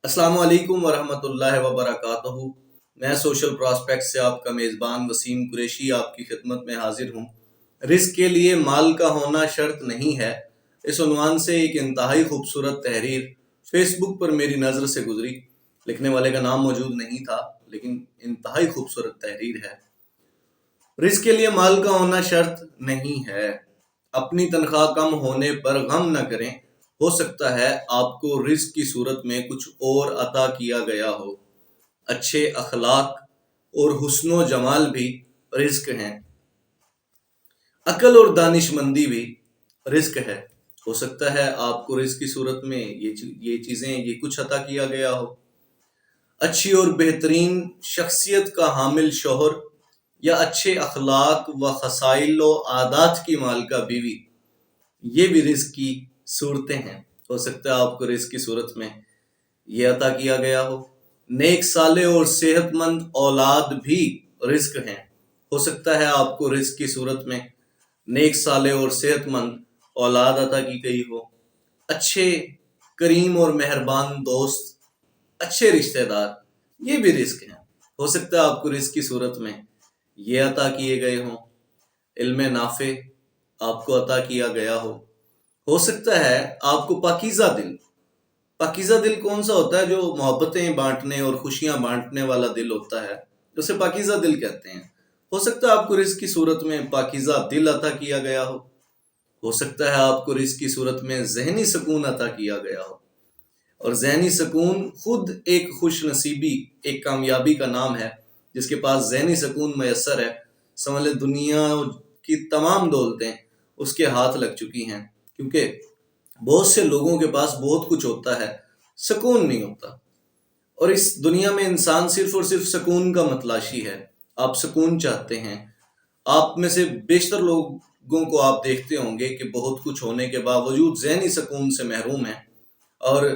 अस्सलाम वालेकुम वरहमत llahi वबरकातुहू। मैं सोशल प्रॉस्पेक्ट से आपका मेज़बान वसीम कुरैशी आपकी खिदमत में हाजिर हूँ। रिस्क के लिए माल का होना शर्त नहीं है, इस उन्वान से एक इंतहाई खूबसूरत तहरीर फेसबुक पर मेरी नज़र से गुजरी। लिखने वाले का नाम मौजूद नहीं था, लेकिन इंतहाई खूबसूरत तहरीर है। रिस्क के लिए माल का होना शर्त नहीं है। अपनी तनख्वाह कम होने पर गम न करें, हो सकता है आपको रिस्क की सूरत में कुछ और अता किया गया हो। अच्छे अखलाक और हुस्नो जमाल भी रिस्क हैं। अकल और दानिशमंदी भी रिस्क है। हो सकता है आपको रिस्क की सूरत में ये चीज़ें ये कुछ अता किया गया हो। अच्छी और बेहतरीन शख्सियत का हामिल शोहर या अच्छे अखलाक व खसाइल व आदात की मालिका बीवी, ये भी रिस्क की सूरतें हैं। हो सकता है आपको रिस्क की सूरत में ये अता किया गया हो। नेक साले और सेहतमंद औलाद भी रिस्क हैं। हो सकता है आपको रिस्क की सूरत में नेक साले और सेहतमंद औलाद अता की गई हो। अच्छे करीम और मेहरबान दोस्त, अच्छे रिश्तेदार, ये भी रिस्क हैं। हो सकता है आपको रिस्क की सूरत में ये अता किए गए हों। इल्म नाफे आपको अता किया गया हो सकता है आपको पाकीज़ा दिल कौन सा होता है? जो मोहब्बतें बांटने और खुशियां बांटने वाला दिल होता है, उसे पाकीज़ा दिल कहते हैं। हो सकता है आपको रिस्क की सूरत में पाकीज़ा दिल अता किया गया हो सकता है आपको रिस्क की सूरत में ज़हनी सुकून अता किया गया हो। और ज़हनी सुकून खुद एक खुश नसीबी, एक कामयाबी का नाम है। जिसके पास ज़हनी सुकून मैसर है, समझ ले दुनिया की तमाम दौलतें उसके हाथ लग चुकी हैं। क्योंकि बहुत से लोगों के पास बहुत कुछ होता है, सुकून नहीं होता। और इस दुनिया में इंसान सिर्फ और सिर्फ सुकून का मतलाशी है। आप सुकून चाहते हैं। आप में से बेशतर लोगों को आप देखते होंगे कि बहुत कुछ होने के बावजूद ज़हनी सुकून से महरूम है। और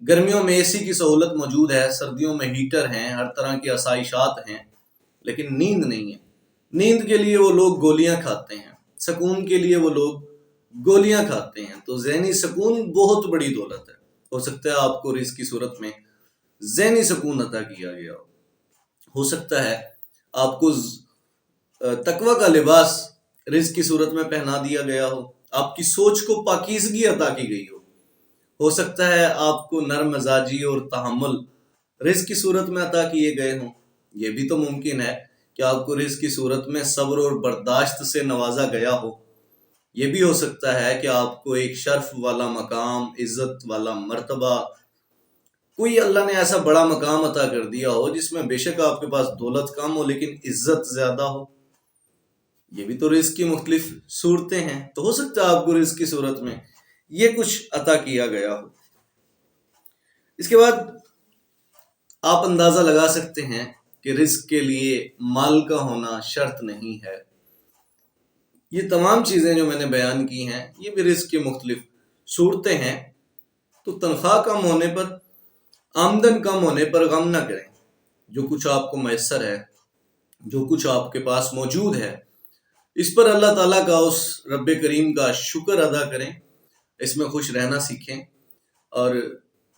गर्मियों में एसी की सहूलत मौजूद है, सर्दियों में हीटर हैं, हर तरह की आसाइशात हैं, लेकिन नींद नहीं है। नींद के लिए वो लोग गोलियां खाते हैं, सुकून के लिए वो लोग गोलियां खाते हैं। तो ज़हनी सुकून बहुत बड़ी दौलत है। हो सकता है आपको रिस्क की सूरत में ज़हनी सुकून अता किया गया हो सकता है आपको तकवा का लिबास रिस्क की सूरत में पहना दिया गया हो। आपकी सोच को पाकीज़गी अता की गई हो सकता है आपको नरम मजाजी और तहम्मुल रिस्क की सूरत में अता किए गए हों। यह भी तो मुमकिन है कि आपको रिस्क की सूरत में सब्र और बर्दाश्त से नवाजा गया हो। यह भी हो सकता है कि आपको एक शर्फ वाला मकाम, इज्जत वाला मर्तबा, कोई अल्लाह ने ऐसा बड़ा मकाम अता कर दिया हो जिसमें बेशक आपके पास दौलत कम हो लेकिन इज्जत ज्यादा हो। ये भी तो रिस्क की मुख्तलिफ सूरतें हैं। तो हो सकता है आपको रिस्क की सूरत में ये कुछ अता किया गया हो। इसके बाद आप अंदाजा लगा सकते हैं कि रिस्क के लिए माल का होना शर्त नहीं है। ये तमाम चीजें जो मैंने बयान की हैं, ये भी रिस्क की मुख्तलिफ सूरतें हैं। तो तनख्वाह कम होने पर, आमदन कम होने पर गम ना करें। जो कुछ आपको मैसर है, जो कुछ आपके पास मौजूद है, इस पर अल्लाह ताला का, उस रब्बे करीम का शुक्र अदा करें, इसमें खुश रहना सीखें। और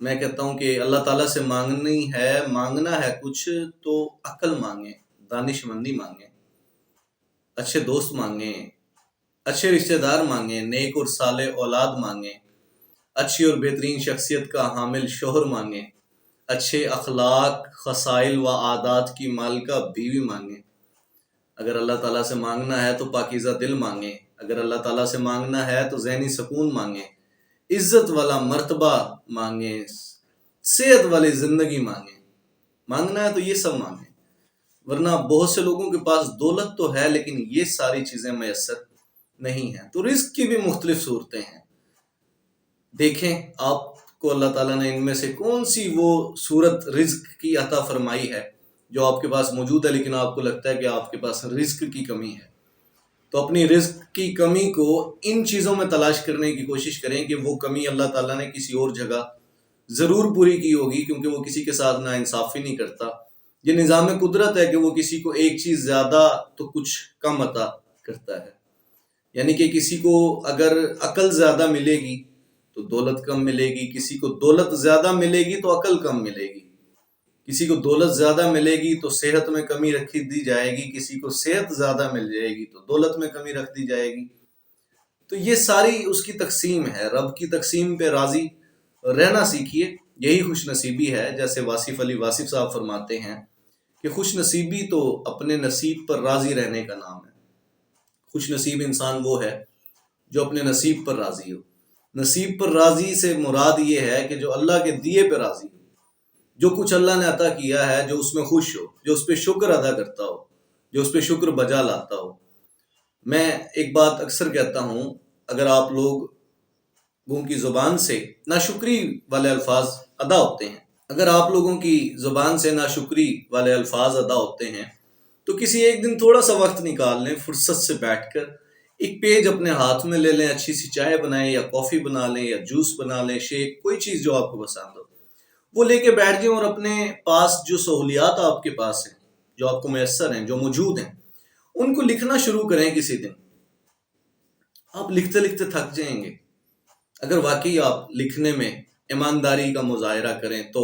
मैं कहता हूँ कि अल्लाह ताला से मांगना है कुछ तो अक्ल मांगे, दानिशमंदी मांगे, अच्छे दोस्त मांगे, अच्छे रिश्तेदार मांगे, नेक और साले औलाद मांगे, अच्छी और बेहतरीन शख्सियत का हामिल शोहर मांगे, अच्छे अखलाक, खसाइल व आदात की मालिका बीवी मांगे। अगर अल्लाह ताला से मांगना है तो पाकीज़ा दिल मांगे। अगर अल्लाह ताला से मांगना है तो ज़हनी सुकून मांगे, इज्जत वाला मर्तबा मांगे, सेहत वाली जिंदगी मांगे। मांगना है तो ये सब मांगे, वरना बहुत से लोगों के पास दौलत तो है लेकिन ये सारी चीजें मैसर नहीं है। तो रिस्क की भी मुख्तलिफ सूरतें हैं। देखें आपको अल्लाह ताला ने इनमें से कौन सी वो सूरत रिस्क की अता फरमाई है जो आपके पास मौजूद है, लेकिन आपको लगता है कि आपके पास रिस्क की कमी है। तो अपनी रिस्क की कमी को इन चीज़ों में तलाश करने की कोशिश करें कि वो कमी अल्लाह ताला ने किसी और जगह ज़रूर पूरी की होगी, क्योंकि वो किसी के साथ ना इंसाफी नहीं करता। ये निज़ाम कुदरत है कि वो किसी को एक चीज़ ज़्यादा तो कुछ कम अता करता है। यानी कि किसी को अगर अकल ज़्यादा मिलेगी تو دولت کم ملے گی، کسی کو دولت زیادہ ملے گی تو عقل کم ملے گی، کسی کو دولت زیادہ ملے گی تو صحت میں کمی رکھ دی جائے گی، کسی کو صحت زیادہ مل جائے گی تو دولت میں کمی رکھ دی جائے گی۔ تو یہ ساری اس کی تقسیم ہے، رب کی تقسیم پہ راضی رہنا سیکھیے، یہی خوش نصیبی ہے۔ جیسے واصف علی واصف صاحب فرماتے ہیں کہ خوش نصیبی تو اپنے نصیب پر راضی رہنے کا نام ہے۔ خوش نصیب انسان وہ ہے جو اپنے نصیب پر راضی ہو۔ نصیب پر راضی سے مراد یہ ہے کہ جو اللہ کے دیے پہ راضی ہو، جو کچھ اللہ نے عطا کیا ہے جو اس میں خوش ہو، جو اس پہ شکر ادا کرتا ہو، جو اس پہ شکر بجا لاتا ہو۔ میں ایک بات اکثر کہتا ہوں، اگر آپ لوگوں کی زبان سے ناشکری والے الفاظ ادا ہوتے ہیں، اگر آپ لوگوں کی زبان سے ناشکری والے الفاظ ادا ہوتے ہیں تو کسی ایک دن تھوڑا سا وقت نکال لیں، فرصت سے بیٹھ کر ایک پیج اپنے ہاتھ میں لے لیں، اچھی سی چائے بنائیں یا کافی بنا لیں یا جوس بنا لیں، شیک، کوئی چیز جو آپ کو پسند ہو وہ لے کے بیٹھ جائیں، اور اپنے پاس جو سہولیات آپ کے پاس ہیں، جو آپ کو میسر ہیں، جو موجود ہیں، ان کو لکھنا شروع کریں۔ کسی دن آپ لکھتے لکھتے تھک جائیں گے۔ اگر واقعی آپ لکھنے میں ایمانداری کا مظاہرہ کریں تو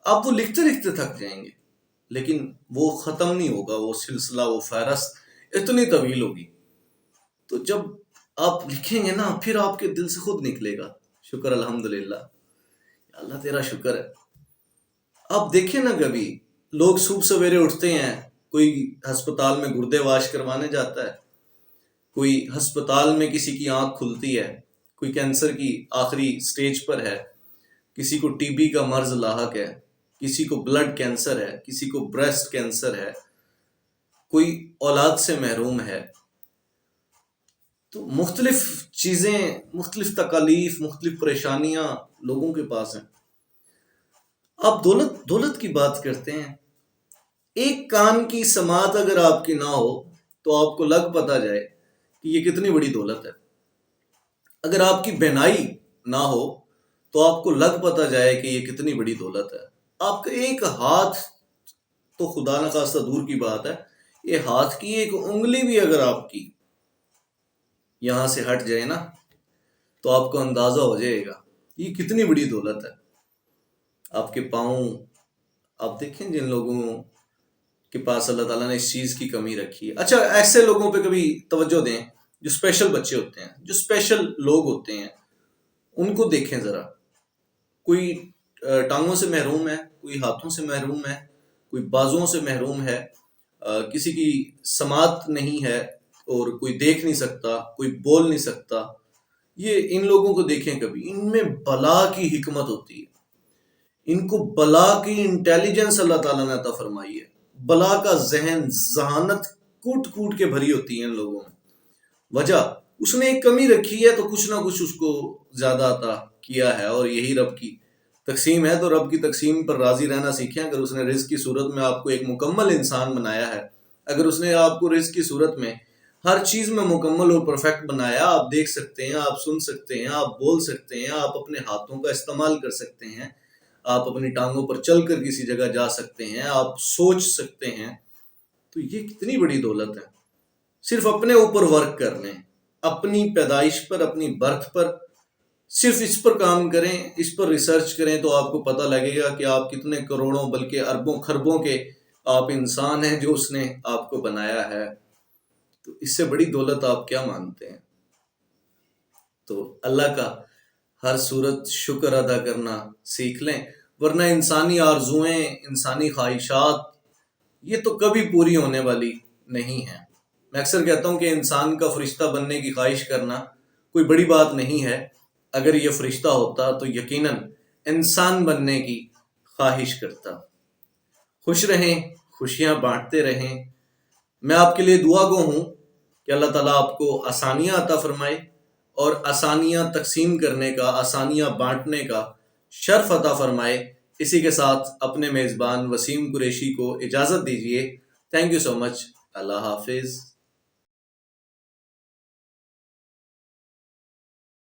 آپ وہ لکھتے لکھتے تھک جائیں گے، لیکن وہ ختم نہیں ہوگا، وہ سلسلہ، وہ فہرست اتنی طویل ہوگی۔ تو جب آپ لکھیں گے نا، پھر آپ کے دل سے خود نکلے گا شکر الحمدللہ، اللہ تیرا شکر ہے۔ آپ دیکھیں نا، کبھی لوگ صبح سویرے اٹھتے ہیں، کوئی ہسپتال میں گردے واش کروانے جاتا ہے، کوئی ہسپتال میں کسی کی آنکھ کھلتی ہے، کوئی کینسر کی آخری سٹیج پر ہے، کسی کو ٹی بی کا مرض لاحق ہے، کسی کو بلڈ کینسر ہے، کسی کو بریسٹ کینسر ہے، کوئی اولاد سے محروم ہے۔ تو مختلف چیزیں، مختلف تکالیف، مختلف پریشانیاں لوگوں کے پاس ہیں۔ آپ دولت کی بات کرتے ہیں، ایک کان کی سماعت اگر آپ کی نہ ہو تو آپ کو لگ پتا جائے کہ یہ کتنی بڑی دولت ہے۔ اگر آپ کی بینائی نہ ہو تو آپ کو لگ پتا جائے کہ یہ کتنی بڑی دولت ہے۔ آپ کا ایک ہاتھ تو خدا نخواستہ دور کی بات ہے، یہ ہاتھ کی ایک انگلی بھی اگر آپ کی یہاں سے ہٹ جائے نا تو آپ کو اندازہ ہو جائے گا یہ کتنی بڑی دولت ہے۔ آپ کے پاؤں، آپ دیکھیں جن لوگوں کے پاس اللہ تعالیٰ نے اس چیز کی کمی رکھی ہے۔ اچھا، ایسے لوگوں پہ کبھی توجہ دیں جو اسپیشل بچے ہوتے ہیں، جو اسپیشل لوگ ہوتے ہیں، ان کو دیکھیں ذرا۔ کوئی ٹانگوں سے محروم ہے، کوئی ہاتھوں سے محروم ہے، کوئی بازوؤں سے محروم ہے، کسی کی سماعت نہیں ہے اور کوئی دیکھ نہیں سکتا، کوئی بول نہیں سکتا۔ یہ ان لوگوں کو دیکھیں کبھی، ان میں بلا کی حکمت ہوتی ہے، ان کو بلا کی انٹیلیجنس اللہ تعالیٰ نے عطا فرمائی ہے۔ بلا کا ذہن، ذہانت کوٹ کوٹ کے بھری ہوتی ہے ان لوگوں میں۔ وجہ اس نے ایک کمی رکھی ہے تو کچھ نہ کچھ اس کو زیادہ عطا کیا ہے، اور یہی رب کی تقسیم ہے۔ تو رب کی تقسیم پر راضی رہنا سیکھیں۔ اگر اس نے رزق کی صورت میں آپ کو ایک مکمل انسان بنایا ہے، اگر اس نے آپ کو رزق کی صورت میں ہر چیز میں مکمل اور پرفیکٹ بنایا، آپ دیکھ سکتے ہیں، آپ سن سکتے ہیں، آپ بول سکتے ہیں، آپ اپنے ہاتھوں کا استعمال کر سکتے ہیں، آپ اپنی ٹانگوں پر چل کر کسی جگہ جا سکتے ہیں، آپ سوچ سکتے ہیں، تو یہ کتنی بڑی دولت ہے۔ صرف اپنے اوپر ورک کر لیں، اپنی پیدائش پر، اپنی برتھ پر، صرف اس پر کام کریں، اس پر ریسرچ کریں تو آپ کو پتہ لگے گا کہ آپ کتنے کروڑوں بلکہ اربوں خربوں کے آپ انسان ہیں جو اس نے آپ کو بنایا ہے۔ تو اس سے بڑی دولت آپ کیا مانتے ہیں؟ تو اللہ کا ہر صورت شکر ادا کرنا سیکھ لیں، ورنہ انسانی آرزوئیں، انسانی خواہشات یہ تو کبھی پوری ہونے والی نہیں ہیں۔ میں اکثر کہتا ہوں کہ انسان کا فرشتہ بننے کی خواہش کرنا کوئی بڑی بات نہیں ہے۔ اگر یہ فرشتہ ہوتا تو یقیناً انسان بننے کی خواہش کرتا۔ خوش رہیں، خوشیاں بانٹتے رہیں۔ میں آپ کے لیے دعا گو ہوں کہ اللہ تعالیٰ آپ کو آسانیاں عطا فرمائے، اور آسانیاں تقسیم کرنے کا، آسانیاں بانٹنے کا شرف عطا فرمائے۔ اسی کے ساتھ اپنے میزبان وسیم قریشی کو اجازت دیجیے۔ تھینک یو سو مچ۔ اللہ حافظ۔